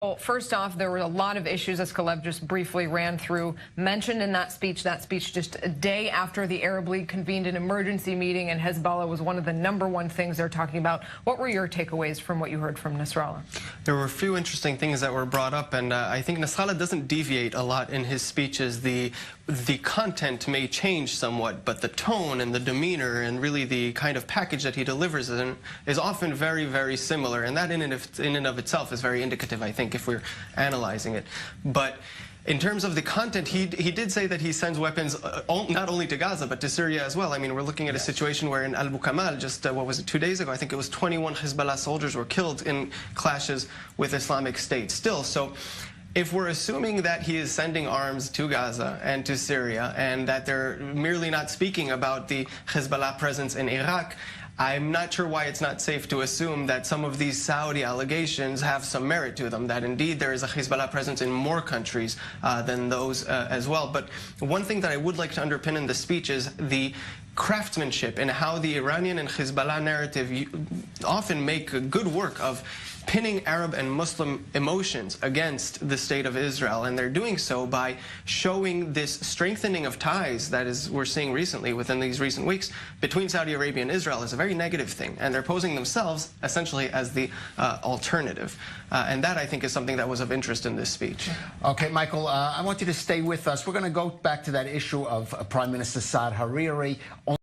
Well, first off, there were a lot of issues, as Kalev just briefly ran through, mentioned in that speech just a day after the Arab League convened an emergency meeting, and Hezbollah was one of the #1 things they're talking about. What were your takeaways from what you heard from Nasrallah? There were a few interesting things that were brought up, and I think Nasrallah doesn't deviate a lot in his speeches. The content may change somewhat, but the tone and the demeanor and really the kind of package that he delivers in is often very, very similar, and that in and of itself is very indicative, I think, if we're analyzing it. But in terms of the content, he did say that he sends weapons not only to Gaza, but to Syria as well. I mean, we're looking at a situation where in Al Bukamal, just, what was it, 2 days ago, I think it was 21 Hezbollah soldiers were killed in clashes with Islamic State still. So if we're assuming that he is sending arms to Gaza and to Syria, and that they're merely not speaking about the Hezbollah presence in Iraq, I'm not sure why it's not safe to assume that some of these Saudi allegations have some merit to them, that indeed there is a Hezbollah presence in more countries than those as well. But one thing that I would like to underpin in the speech is the craftsmanship and how the Iranian and Hezbollah narrative often make good work of pinning Arab and Muslim emotions against the state of Israel, and they're doing so by showing this strengthening of ties that we're seeing recently within these recent weeks between Saudi Arabia and Israel is a very negative thing, and they're posing themselves essentially as the alternative, and that I think is something that was of interest in this speech. Okay, Michael, I want you to stay with us. We're going to go back to that issue of Prime Minister Saad Hariri